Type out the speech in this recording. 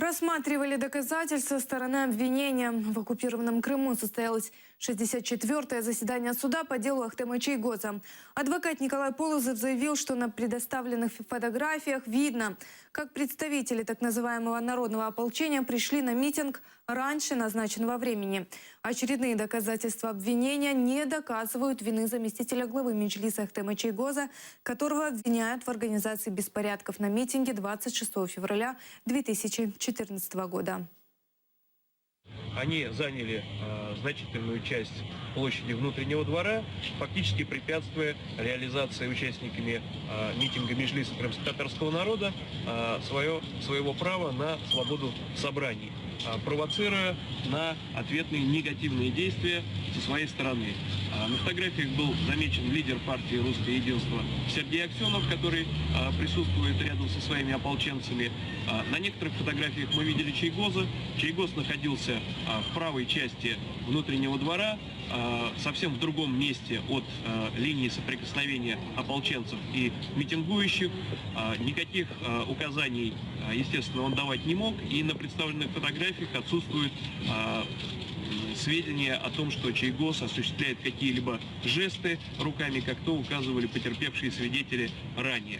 Рассматривали доказательства стороны обвинения. В оккупированном Крыму состоялось 64-е заседание суда по делу Ахтема Чийгоза. Адвокат Николай Полозов заявил, что на предоставленных фотографиях видно, как представители так называемого народного ополчения пришли на митинг раньше назначенного времени. Очередные доказательства обвинения не доказывают вины заместителя главы Меджлиса Ахтема Чийгоза, которого обвиняют в организации беспорядков на митинге 26 февраля 2014 года. Они заняли значительную часть площади внутреннего двора, фактически препятствуя реализации участниками митинга Меджлиса крымско-татарского народа своего права на свободу собраний, провоцируя на ответные негативные действия со своей стороны. На фотографиях был замечен лидер партии «Русское единство» Сергей Аксенов, который присутствует рядом со своими ополченцами. На некоторых фотографиях мы видели Чийгоза. Чийгоз находился в правой части внутреннего двора, совсем в другом месте от линии соприкосновения ополченцев и митингующих. Никаких указаний, естественно, он давать не мог, и на представленных фотографиях отсутствуют сведения о том, что Чийгоз осуществляет какие-либо жесты руками, как то указывали потерпевшие свидетели ранее.